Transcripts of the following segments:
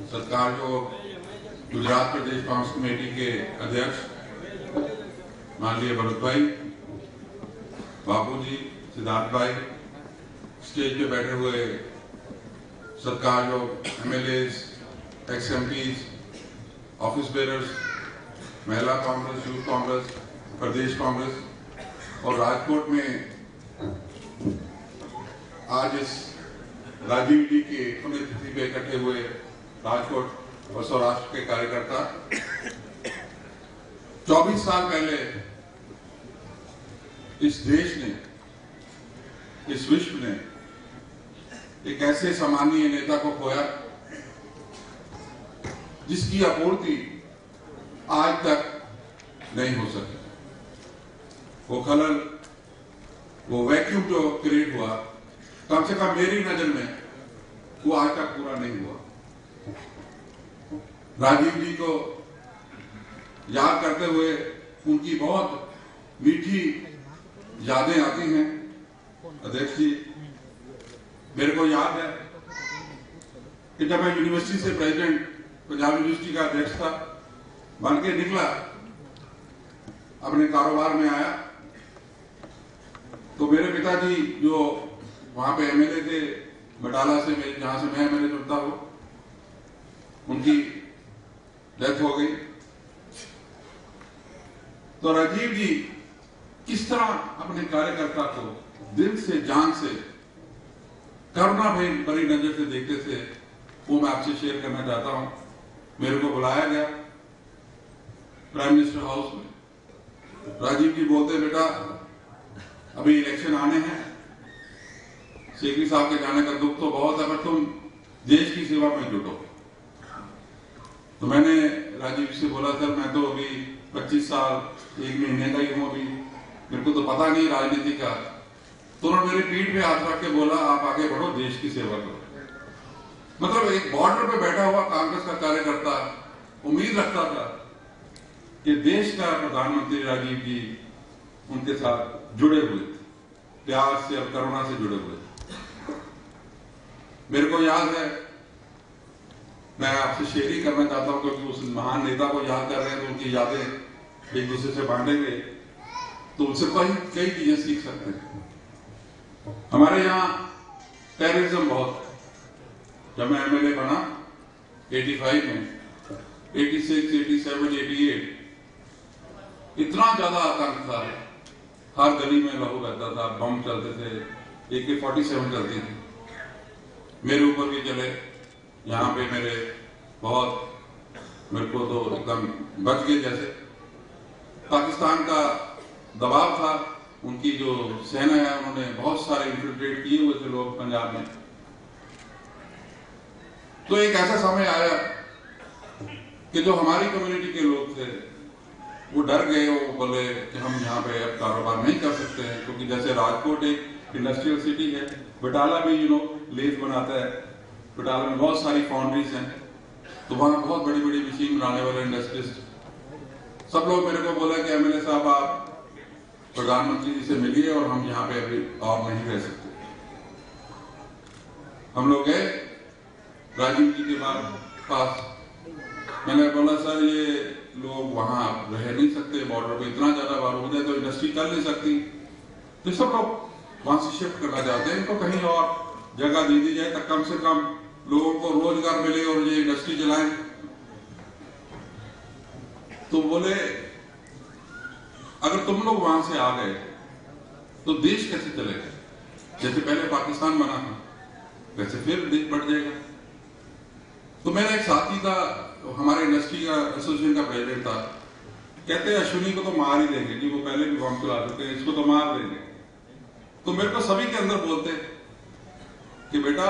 सत्कार जो गुजरात प्रदेश कांग्रेस कमेटी के अध्यक्ष माननीय भरत भाई, बाबू जी, सिद्धार्थ भाई, स्टेज पे बैठे हुए सत्कार जो MLAs, ex-MPs, ऑफिस बेरर्स, महिला कांग्रेस, यूथ कांग्रेस, प्रदेश कांग्रेस और राजकोट में आज इस राजीव जी की पुण्यतिथि पे इकट्ठे हुए राजकोट और सौराष्ट्र के कार्यकर्ता। 24 साल पहले इस देश ने, इस विश्व ने एक ऐसे सम्मानीय नेता को खोया जिसकी आपूर्ति आज तक नहीं हो सकी। वो खलल, वो वैक्यूम जो क्रिएट हुआ, कम से कम मेरी नजर में वो आज तक पूरा नहीं हुआ। राजीव जी को याद करते हुए उनकी बहुत मीठी यादें आती हैं। अध्यक्ष जी, मेरे को याद है कि जब मैं यूनिवर्सिटी से प्रेसिडेंट, पंजाब यूनिवर्सिटी का अध्यक्ष था, बन के निकला, अपने कारोबार में आया, तो मेरे पिताजी जो वहां पे MLA थे बटाला से, जहां से मैं MLA चुनता हूं, उनकी डेथ हो गई। तो राजीव जी किस तरह अपने कार्यकर्ता को दिल से, जान से, करुणा भरी नजर से देखते थे, वो मैं आपसे शेयर करना चाहता हूं। मेरे को बुलाया गया प्राइम मिनिस्टर हाउस में। राजीव जी बोलते, बेटा अभी इलेक्शन आने हैं, शेखी साहब के जाने का दुख तो बहुत है, पर तुम देश की सेवा में जुटो। तो मैंने राजीव जी से बोला, सर मैं तो अभी 25 साल 1 महीने का ही हूं, अभी मेरे को तो पता नहीं राजनीति का। तो उन्होंने मेरी पीठ पे हाथ रख के बोला, आप आगे बढ़ो, देश की सेवा करो। मतलब एक बॉर्डर पे बैठा हुआ कांग्रेस का कार्यकर्ता उम्मीद रखता था कि देश का प्रधानमंत्री राजीव जी उनके साथ जुड़े हुए थे, प्यार से और करुणा से जुड़े हुए थे। मेरे को याद है, मैं आपसे शेयर ही करना चाहता हूं, क्योंकि उस महान नेता को याद कर रहे हैं तो उनकी यादें एक दूसरे से बांटेंगे तो उनसे कई चीजें सीख सकते हैं। हमारे यहाँ टेररिज्म बहुत, जब मैं MLA बना 85 में, 86, 87, 88 इतना ज्यादा आतंक था, हर गली में लहू रहता था, बम चलते थे, AK-47 चलती थी, मेरे ऊपर भी चले। यहाँ पे मेरे को तो एकदम बच गए। जैसे पाकिस्तान का दबाव था, उनकी जो सेना है उन्होंने बहुत सारे इन्फिल्ट्रेट किए हुए थे लोग पंजाब में। तो एक ऐसा समय आया कि जो हमारी कम्युनिटी के लोग थे वो डर गए, वो बोले कि हम यहाँ पे अब कारोबार नहीं कर सकते हैं, क्योंकि जैसे राजकोट एक इंडस्ट्रियल सिटी है, बटाला भी लेस बनाता है, बटाला में बहुत सारी फाउंड्रीज हैं, तो वहां बहुत बड़ी बड़ी मशीन बनाने वाले इंडस्ट्रिस्ट, सब लोग मेरे को बोला कि MLA साहब आप प्रधानमंत्री जी से मिलिए और हम यहाँ पे अभी और नहीं रह सकते। हम लोग गए राजीव जी के पास, मैंने बोला सर ये लोग वहां रह नहीं सकते, बॉर्डर पे इतना ज्यादा बार हो जाए तो इंडस्ट्री चल नहीं सकती, तो सब लोग वहां से शिफ्ट करना चाहते हैं, इनको कहीं और जगह दे दी जाए तक कम से कम लोगों को रोजगार मिले और ये इंडस्ट्री चलाएं। तो बोले अगर तुम लोग वहां से आ गए तो देश कैसे चलेगा? जैसे पहले पाकिस्तान बना था वैसे फिर देश बढ़ जाएगा। तो मेरा एक साथी था, हमारे इंडस्ट्री का एसोसिएशन का प्रेसिडेंट था, कहते अश्विनी को तो मार ही देंगे जी, वो पहले भी बॉम्ब चला चुके हैं, इसको तो मार देंगे। तो मेरे को सभी के अंदर बोलते कि बेटा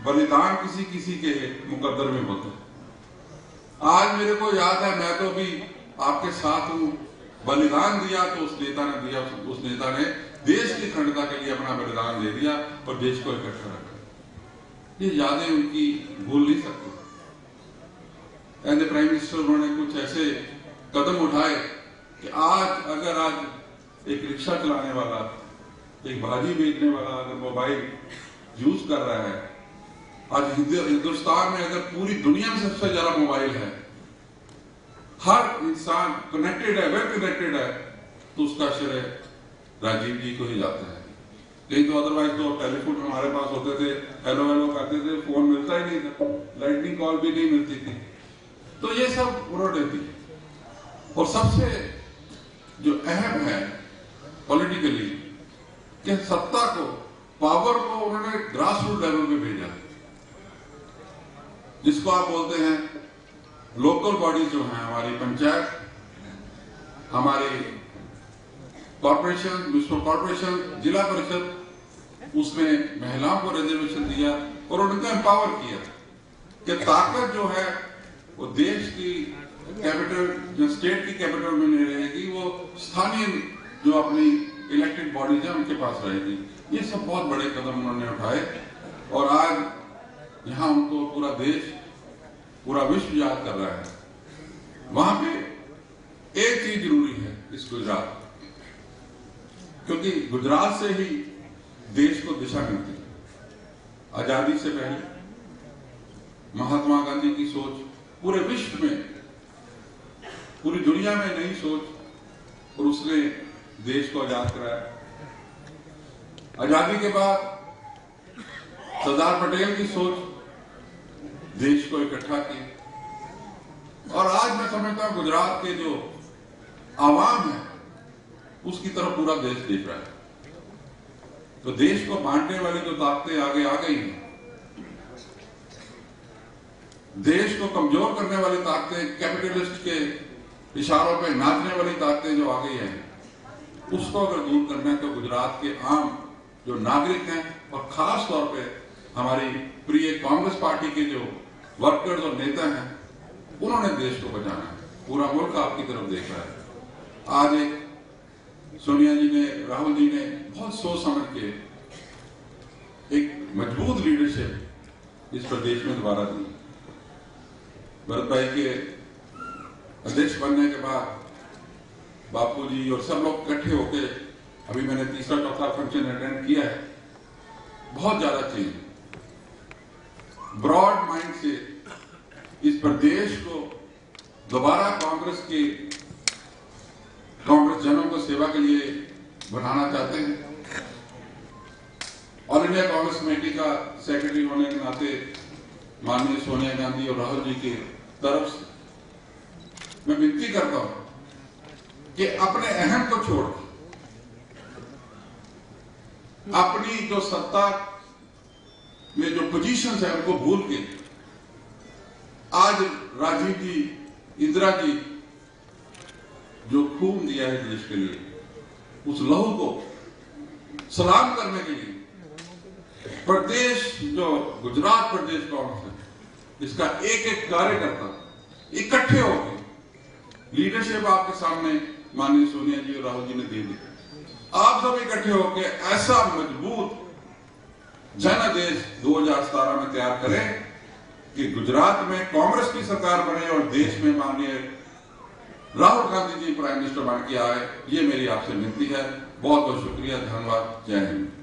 बलिदान किसी किसी के मुकद्दर में होते। आज मेरे को याद है, मैं तो अभी आपके साथ हूं, बलिदान दिया तो उस नेता ने दिया, उस नेता ने देश की अखंडता के लिए अपना बलिदान दे दिया और देश को इकट्ठा रखा। ये यादें उनकी भूल नहीं सकते। एज ए प्राइम मिनिस्टर उन्होंने कुछ ऐसे कदम उठाए कि आज एक रिक्शा चलाने वाला, एक भाजी बेचने वाला अगर मोबाइल यूज कर रहा है आज हिंदुस्तान में अगर पूरी दुनिया में सबसे ज्यादा मोबाइल है, हर इंसान कनेक्टेड है, वेल कनेक्टेड है, तो उसका श्रेय राजीव जी को ही जाता है। नहीं तो अदरवाइज तो टेलीफोन हमारे पास होते थे, हेलो हेलो करते थे, फोन मिलता ही नहीं था, लाइटनिंग कॉल भी नहीं मिलती थी। तो ये सब उन्होंने दी। और सबसे जो अहम है पॉलिटिकली कि सत्ता को, पावर को उन्होंने ग्रास रूट लेवल पे भेजा, जिसको आप बोलते हैं लोकल बॉडीज जो हैं, हमारी पंचायत, हमारी कॉर्पोरेशन, म्युनिसिपल कॉर्पोरेशन, जिला परिषद, उसमें महिलाओं को रिजर्वेशन दिया और उनको एम्पावर किया कि ताकत जो है वो देश की कैपिटल, जो स्टेट की कैपिटल में नहीं रहेगी, वो स्थानीय जो अपनी इलेक्टेड बॉडीज है उनके पास रहेगी। ये सब बहुत बड़े कदम उन्होंने उठाए और आज यहाँ उनको पूरा देश, पूरा विश्व याद कर रहा है। वहां पे एक चीज जरूरी है इस गुजरात, क्योंकि गुजरात से ही देश को दिशा मिलती है। आजादी से पहले महात्मा गांधी की सोच पूरे विश्व में, पूरी दुनिया में नई सोच, और उसने देश को आजाद कराया। आजादी के बाद सरदार पटेल की सोच देश को इकट्ठा की, और आज मैं समझता हूं गुजरात के जो आवाम है उसकी तरफ पूरा देश देख रहा है। तो देश को बांटने वाली जो ताकतें आगे आ गई हैं, देश को कमजोर करने वाली ताकतें, कैपिटलिस्ट के इशारों पे नाचने वाली ताकतें जो आ गई हैं, उसको अगर दूर करना है तो गुजरात के आम जो नागरिक हैं और खास तौर पे हमारी प्रिय कांग्रेस पार्टी के जो वर्कर्स और नेता हैं, उन्होंने देश को बचाना है। पूरा मुल्क आपकी तरफ देख रहा है। आज एक सोनिया जी ने, राहुल जी ने बहुत सोच समझ के एक मजबूत लीडरशिप इस प्रदेश में दोबारा दी। भरत भाई के अध्यक्ष बनने के बाद बापूजी और सब लोग इकट्ठे होके, अभी मैंने तीसरा चौथा फंक्शन अटेंड किया है, बहुत ज्यादा चेंज, ब्रॉड माइंड से इस प्रदेश को दोबारा कांग्रेस जनों को सेवा के लिए बनाना चाहते हैं। ऑल इंडिया कांग्रेस कमेटी का सेक्रेटरी होने के नाते माननीय सोनिया गांधी और राहुल जी की तरफ से मैं विनती करता हूं कि अपने अहम को छोड़, अपनी जो सत्ता में जो पोजीशंस है उनको भूल के, आज राजीव जी, इंदिरा जी जो खून दिया है देश के लिए, उस लहू को सलाम करने के लिए प्रदेश, जो गुजरात प्रदेश कांग्रेस है, इसका एक एक कार्यकर्ता इकट्ठे होकर, लीडरशिप आपके सामने माननीय सोनिया जी और राहुल जी ने दे दी, आप सब इकट्ठे होकर ऐसा मजबूत जनादेश 2017 में तैयार करें कि गुजरात में कांग्रेस की सरकार बने और देश में माननीय राहुल गांधी जी प्राइम मिनिस्टर बन के आए। ये मेरी आपसे विनती है। बहुत बहुत शुक्रिया, धन्यवाद, जय हिंद।